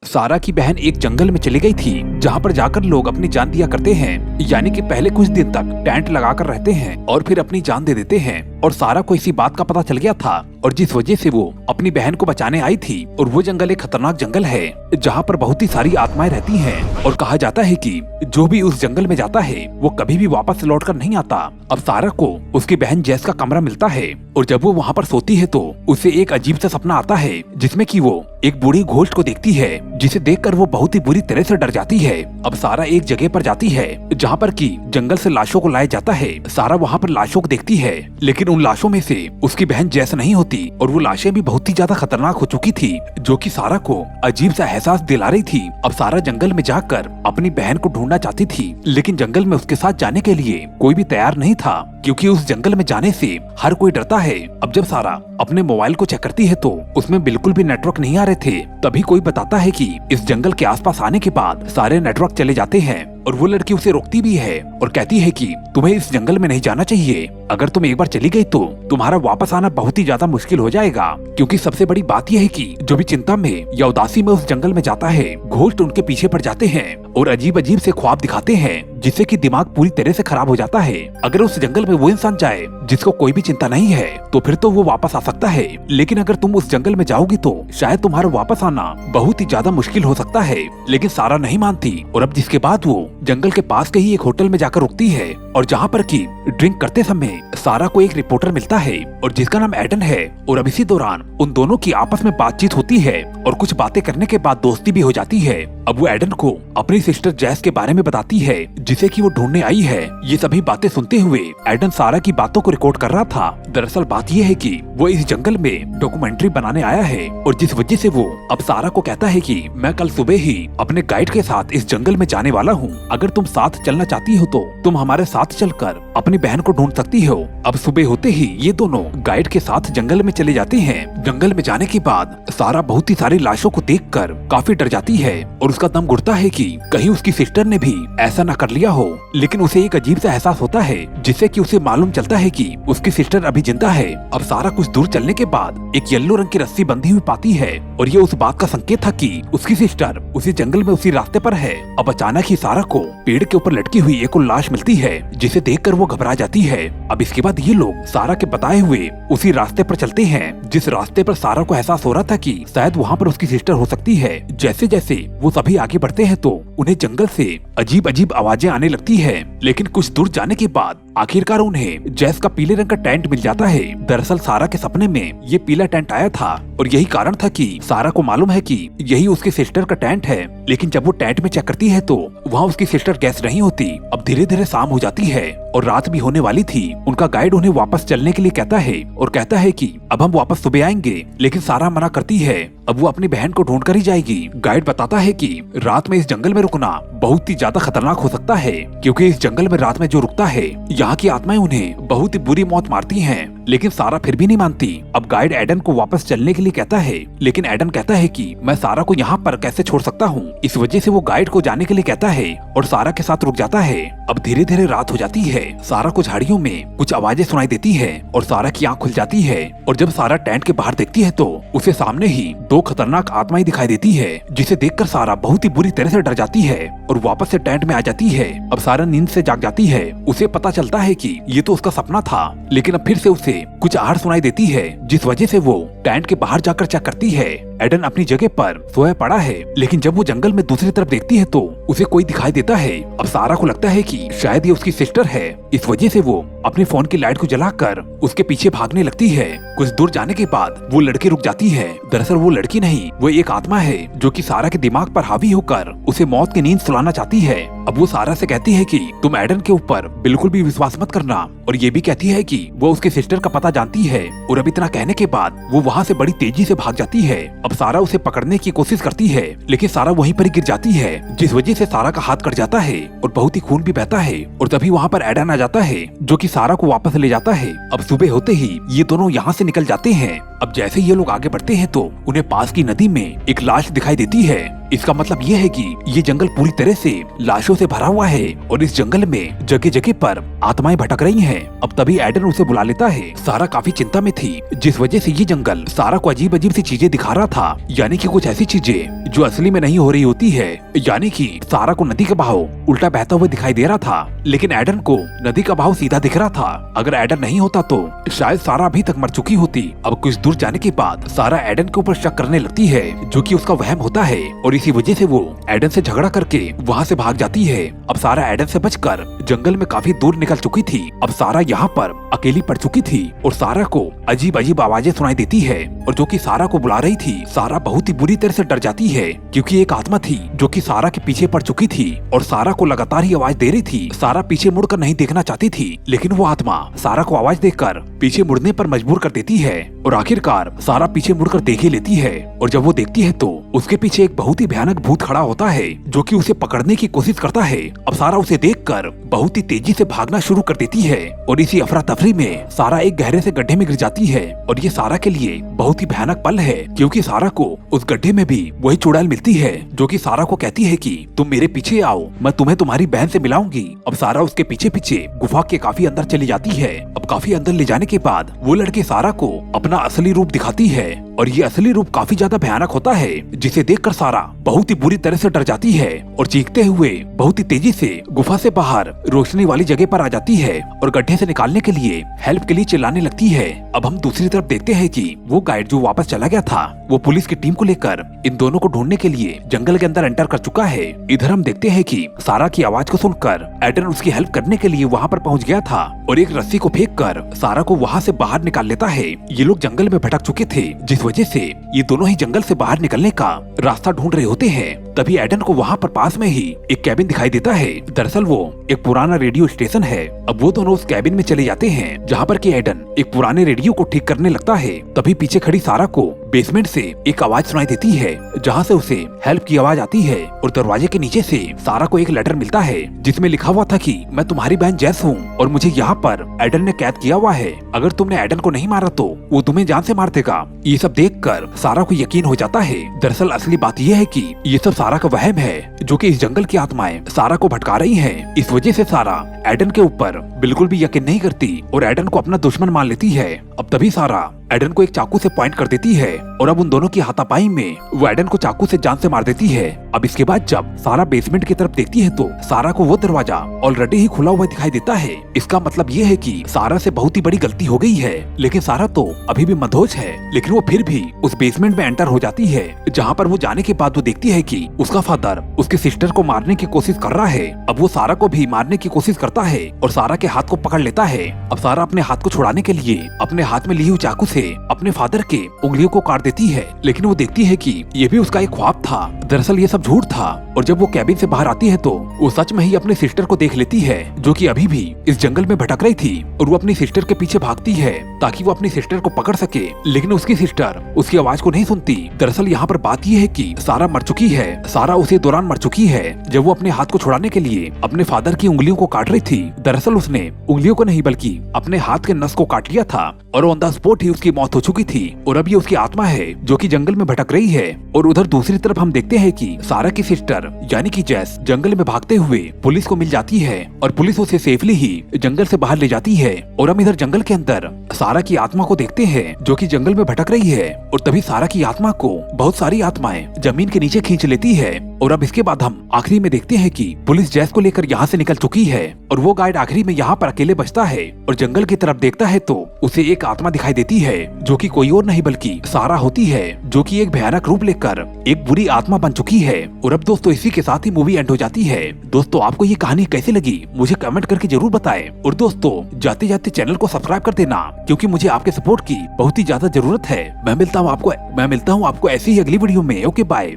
सारा की बहन एक जंगल में चली गई थी जहाँ पर जाकर लोग अपनी जान दिया करते हैं, यानी कि पहले कुछ दिन तक टेंट लगाकर रहते हैं और फिर अपनी जान दे देते हैं। और सारा को इसी बात का पता चल गया था और जिस वजह से वो अपनी बहन को बचाने आई थी। और वो जंगल एक खतरनाक जंगल है जहाँ पर बहुत ही सारी आत्माएं रहती हैं और कहा जाता है कि जो भी उस जंगल में जाता है वो कभी भी वापस लौटकर नहीं आता। अब सारा को उसकी बहन जैस का कमरा मिलता है और जब वो वहाँ पर सोती है तो उसे एक अजीब सा सपना आता है जिसमें कि वो एक बूढ़ी घोस्ट को देखती है जिसे देखकर वो बहुत ही बुरी तरह से डर जाती है। अब सारा एक जगह पर जाती है जहाँ पर कि जंगल से लाशों को लाया जाता है। सारा वहाँ पर लाशों को देखती है लेकिन उन लाशों में से उसकी बहन जैस नहीं होती और वो लाशें भी बहुत ही ज्यादा खतरनाक हो चुकी थी जो कि सारा को अजीब सा एहसास दिला रही थी। अब सारा जंगल में जाकर अपनी बहन को ढूंढना चाहती थी लेकिन जंगल में उसके साथ जाने के लिए कोई भी तैयार नहीं था क्योंकि उस जंगल में जाने से हर कोई डरता है। अब जब सारा अपने मोबाइल को चेक करती है तो उसमें बिल्कुल भी नेटवर्क नहीं आ रहे थे। तभी कोई बताता है कि इस जंगल के आसपास आने के बाद सारे नेटवर्क चले जाते हैं और वो लड़की उसे रोकती भी है और कहती है कि तुम्हें इस जंगल में नहीं जाना चाहिए। अगर तुम एक बार चली गई तो तुम्हारा वापस आना बहुत ही ज्यादा मुश्किल हो जाएगा क्योंकि सबसे बड़ी बात यह है कि जो भी चिंता में या उदासी में उस जंगल में जाता है घोस्ट उनके पीछे पड़ जाते हैं और अजीब अजीब से ख्वाब दिखाते हैं जिससे कि दिमाग पूरी तरह से खराब हो जाता है। अगर उस जंगल में वो इंसान जाए जिसको कोई भी चिंता नहीं है तो फिर तो वो वापस आ सकता है, लेकिन अगर तुम उस जंगल में जाओगी तो शायद तुम्हारा वापस आना बहुत ही ज्यादा मुश्किल हो सकता है। लेकिन सारा नहीं मानती और अब जिसके बाद वो जंगल के पास के ही एक होटल में जाकर रुकती है और जहाँ पर की ड्रिंक करते समय सारा को एक रिपोर्टर मिलता है और जिसका नाम एडन है। और अब इसी दौरान उन दोनों की आपस में बातचीत होती है और कुछ बातें करने के बाद दोस्ती भी हो जाती है। अब वो एडन को अपनी सिस्टर जैस के बारे में बताती है जिसे कि वो ढूंढने आई है। ये सभी बातें सुनते हुए एडन सारा की बातों को रिकॉर्ड कर रहा था। दरअसल बात ये है कि वो इस जंगल में डॉक्यूमेंट्री बनाने आया है और जिस वजह से वो अब सारा को कहता है कि मैं कल सुबह ही अपने गाइड के साथ इस जंगल में जाने वाला हूँ। अगर तुम साथ चलना चाहती हो तो तुम हमारे साथ चलकर अपनी बहन को ढूंढ सकती हो। अब सुबह होते ही ये दोनों गाइड के साथ जंगल में चले जाते हैं। जंगल में जाने के बाद सारा बहुत ही सारी लाशों को देखकर काफी डर जाती है और उसका दम घुटता है कि कहीं उसकी सिस्टर ने भी ऐसा न कर लिया हो। लेकिन उसे एक अजीब सा एहसास होता है जिससे कि उसे मालूम चलता है कि उसकी सिस्टर अभी जिंदा है। अब सारा कुछ दूर चलने के बाद एक येलो रंग की रस्सी बंधी हुई पाती है और ये उस बात का संकेत था कि उसकी सिस्टर उसी जंगल में उसी रास्ते पर है। अब अचानक ही सारा को पेड़ के ऊपर लटकी हुई एक और लाश मिलती है जिसे देखकर वो घबरा जाती है। अब इसके बाद ये लोग सारा के बताए हुए उसी रास्ते पर चलते हैं जिस रास्ते पर सारा को एहसास हो रहा था कि शायद वहाँ पर उसकी सिस्टर हो सकती है। जैसे जैसे वो सभी आगे बढ़ते हैं तो उन्हें जंगल से अजीब अजीब आवाजें आने लगती है। लेकिन कुछ दूर जाने के बाद आखिरकार उन्हें जैस का पीले रंग का टेंट मिल जाता है। दरअसल सारा के सपने में ये पीला टेंट आया था और यही कारण था कि सारा को मालूम है कि यही उसकी सिस्टर का टेंट है। लेकिन जब वो टेंट में चेक करती है तो वहाँ उसकी सिस्टर गैस नहीं होती। अब धीरे धीरे शाम हो जाती है और रात भी होने वाली थी। उनका गाइड उन्हें वापस चलने के लिए कहता है और कहता है कि अब हम वापस सुबह आएंगे, लेकिन सारा मना करती है। अब वो अपनी बहन को ढूंढ कर ही जाएगी। गाइड बताता है कि रात में इस जंगल में रुकना बहुत ही ज्यादा खतरनाक हो सकता है क्योंकि इस जंगल में रात में जो रुकता है यहाँ की आत्माएं उन्हें बहुत ही बुरी मौत मारती हैं। लेकिन सारा फिर भी नहीं मानती। अब गाइड एडन को वापस चलने के लिए कहता है लेकिन एडन कहता है कि मैं सारा को यहाँ पर कैसे छोड़ सकता हूँ। इस वजह से वो गाइड को जाने के लिए कहता है और सारा के साथ रुक जाता है। अब धीरे धीरे रात हो जाती है। सारा को झाड़ियों में कुछ आवाजें सुनाई देती है और सारा की आंख खुल जाती है और जब सारा टेंट के बाहर देखती है तो उसे सामने ही दो खतरनाक आत्माएं दिखाई देती है जिसे देखकर सारा बहुत ही बुरी तरह से डर जाती है और वापस से टेंट में आ जाती है। अब सारा नींद से जाग जाती है। उसे पता चलता है कि ये तो उसका सपना था, लेकिन अब फिर से उसे कुछ आहट सुनाई देती है जिस वजह से वो टेंट के बाहर जाकर चेक करती है। एडन अपनी जगह पर सोया पड़ा है, लेकिन जब वो जंगल में दूसरी तरफ देखती है तो उसे कोई दिखाई देता है। अब सारा को लगता है कि शायद ये उसकी सिस्टर है। इस वजह से वो अपने फोन की लाइट को जलाकर उसके पीछे भागने लगती है। कुछ दूर जाने के बाद वो लड़की रुक जाती है। दरअसल वो लड़की नहीं, वो एक आत्मा है जो कि सारा के दिमाग पर हावी होकर उसे मौत की नींद सुलाना चाहती है। अब वो सारा से कहती है कि तुम एडन के ऊपर बिल्कुल भी विश्वास मत करना और ये भी कहती है कि वो उसके सिस्टर का पता जानती है। और अब इतना कहने के बाद वो वहाँ से बड़ी तेजी से भाग जाती है। अब सारा उसे पकड़ने की कोशिश करती है, लेकिन सारा वहीं पर ही गिर जाती है जिस वजह से सारा का हाथ कट जाता है और बहुत ही खून भी बहता है। और तभी वहाँ पर एडन आ जाता है जो कि सारा को वापस ले जाता है। अब सुबह होते ही ये दोनों यहाँ से निकल जाते हैं। अब जैसे ये लोग आगे बढ़ते हैं तो उन्हें पास की नदी में एक लाश दिखाई देती है। इसका मतलब ये है कि ये जंगल पूरी तरह से लाशों से भरा हुआ है और इस जंगल में जगह जगह पर आत्माएं भटक रही हैं। अब तभी एडन उसे बुला लेता है। सारा काफी चिंता में थी जिस वजह से ये जंगल सारा को अजीब अजीब सी चीजें दिखा रहा था। था, यानी कि कुछ ऐसी चीजें जो असली में नहीं हो रही होती है। यानी कि सारा को नदी का बहाव उल्टा बहता हुआ दिखाई दे रहा था, लेकिन एडन को नदी का बहाव सीधा दिख रहा था। अगर एडन नहीं होता तो शायद सारा अभी तक मर चुकी होती। अब कुछ दूर जाने के बाद सारा एडन के ऊपर शक करने लगती है, जो कि उसका वहम होता है, और इसी वजह से वो एडन से झगड़ा करके वहाँ से भाग जाती है। अब सारा एडन से बचकर जंगल में काफी दूर निकल चुकी थी। अब सारा यहाँ पर अकेली पड़ चुकी थी और सारा को अजीब अजीब आवाजें सुनाई देती है, और जो कि सारा को बुला रही थी। सारा बहुत ही बुरी तरह से डर जाती है, क्योंकि एक आत्मा थी जो कि सारा के पीछे पड़ चुकी थी और सारा को लगातार ही आवाज दे रही थी। सारा पीछे मुड़कर नहीं देखना चाहती थी, लेकिन वो आत्मा सारा को आवाज देकर पीछे मुड़ने पर मजबूर कर देती है, और आखिरकार सारा पीछे मुड़कर देख ही लेती है। और जब वो देखती है तो उसके पीछे एक बहुत ही भयानक भूत खड़ा होता है, जो कि उसे पकड़ने की कोशिश करता है। अब सारा उसे देखकर बहुत ही तेजी से भागना शुरू कर देती है, और इसी अफरा तफरी में सारा एक गहरे से गड्ढे में गिर जाती है। और ये सारा के लिए बहुत ही भयानक पल है, क्योंकि सारा को उस गड्ढे में भी वही चुड़ैल मिलती है, जो कि सारा को कहती है कि तुम मेरे पीछे आओ, मैं तुम्हें तुम्हारी बहन से मिलाऊंगी। अब सारा उसके पीछे पीछे गुफा के काफी अंदर चली जाती है। अब काफी अंदर ले जाने के बाद वो लड़की सारा को अपना असली रूप दिखाती है, और ये असली रूप काफी ज्यादा भयानक होता है, जिसे देखकर सारा बहुत ही बुरी तरह से डर जाती है और चीखते हुए बहुत ही तेजी से गुफा से बाहर रोशनी वाली जगह पर आ जाती है और गड्ढे से निकालने के लिए हेल्प के लिए चिल्लाने लगती है। अब हम दूसरी तरफ देखते हैं कि वो गाइड जो वापस चला गया था, वो पुलिस की टीम को लेकर इन दोनों को ढूंढने के लिए जंगल के अंदर एंटर कर चुका है। इधर हम देखते हैं कि सारा की आवाज को सुनकर एडन उसकी हेल्प करने के लिए वहाँ पर पहुँच गया था, और एक रस्सी को फेंक कर सारा को वहाँ से बाहर निकाल लेता है। ये लोग जंगल में भटक चुके थे, जिस वजह से ये दोनों ही जंगल से बाहर निकलने का रास्ता ढूंढ रहे होते हैं। तभी एडन को वहाँ पर पास में ही एक कैबिन दिखाई देता है। दरअसल वो एक पुराना रेडियो स्टेशन है। अब वो दोनों उस कैबिन में चले जाते हैं, जहाँ पर कि एडन एक पुराने रेडियो को ठीक करने लगता है। तभी पीछे खड़ी सारा को बेसमेंट से एक आवाज सुनाई देती है, जहाँ से उसे हेल्प की आवाज आती है, और दरवाजे के नीचे से सारा को एक लेटर मिलता है, जिसमें लिखा हुआ था कि मैं तुम्हारी बहन जैस हूँ और मुझे यहाँ पर एडन ने कैद किया हुआ है। अगर तुमने एडन को नहीं मारा तो वो तुम्हें जान से मार देगा। ये सब देखकर सारा को यकीन हो जाता है। दरअसल असली बात यह है कि ये सब सारा का वहम है, जो कि इस जंगल की आत्माएं सारा को भटका रही हैं। इस वजह से सारा एडन के ऊपर बिल्कुल भी यकीन नहीं करती और एडन को अपना दुश्मन मान लेती है। अब तभी सारा एडन को एक चाकू से पॉइंट कर देती है, और अब उन दोनों की हाथापाई में वो एडन को चाकू से जान से मार देती है। अब इसके बाद जब सारा बेसमेंट की तरफ देखती है तो सारा को वो दरवाजा ऑलरेडी ही खुला हुआ दिखाई देता है। इसका मतलब ये है कि सारा से बहुत ही बड़ी गलती हो गई है, लेकिन सारा तो अभी भी मदहोश है। लेकिन वो फिर भी उस बेसमेंट में एंटर हो जाती है, जहाँ पर वो जाने के बाद वो देखती है कि उसका फादर उसके सिस्टर को मारने की कोशिश कर रहा है। अब वो सारा को भी मारने की कोशिश करता है और सारा के हाथ को पकड़ लेता है। अब सारा अपने हाथ को छुड़ाने के लिए अपने हाथ में ली हुई चाकू से अपने फादर के उंगलियों को काट देती है, लेकिन वो देखती है कि ये भी उसका एक ख्वाब था। दरअसल ये सब झूठ था, और जब वो कैबिन से बाहर आती है तो वो सच में ही अपने सिस्टर को देख लेती है, जो कि अभी भी इस जंगल में भटक रही थी, और वो अपनी सिस्टर के पीछे भागती है ताकि वो अपनी सिस्टर को पकड़ सके, लेकिन उसकी सिस्टर उसकी आवाज को नहीं सुनती। दरअसल यहाँ पर बात यह है कि सारा मर चुकी है। सारा उसी दौरान मर चुकी है जब वो अपने हाथ को छुड़ाने के लिए अपने फादर की उंगलियों को काट रही थी। दरअसल उसने उंगलियों को नहीं बल्कि अपने हाथ के नस को काट लिया था, और ऑन द स्पॉट ही उसकी मौत हो चुकी थी, और अब ये उसकी आत्मा है जो कि जंगल में भटक रही है। और उधर दूसरी तरफ हम देखते हैं कि सारा की सिस्टर यानी कि जैस जंगल में भागते हुए पुलिस को मिल जाती है, और पुलिस उसे सेफली ही जंगल से बाहर ले जाती है। और हम इधर जंगल के अंदर सारा की आत्मा को देखते हैं, जो कि जंगल में भटक रही है, और तभी सारा की आत्मा को बहुत सारी आत्माएं जमीन के नीचे खींच लेती है। और अब इसके बाद हम आखिरी में देखते हैं कि पुलिस जैस को लेकर यहाँ से निकल चुकी है, और वो गाइड आखिरी में यहाँ पर अकेले बचता है और जंगल की तरफ देखता है तो उसे एक आत्मा दिखाई देती है, जो कि कोई और नहीं बल्कि सारा होती है, जो कि एक भयानक रूप लेकर एक बुरी आत्मा बन चुकी है। और अब दोस्तों इसी के साथ ही मूवी एंड हो जाती है। दोस्तों आपको ये कहानी कैसी लगी मुझे कमेंट करके जरूर बताएं, और दोस्तों जाते जाते चैनल को सब्सक्राइब कर देना, क्योंकि मुझे आपके सपोर्ट की बहुत ही ज्यादा जरूरत है। मैं मिलता हूँ आपको ऐसी ही अगली वीडियो में। Okay bye.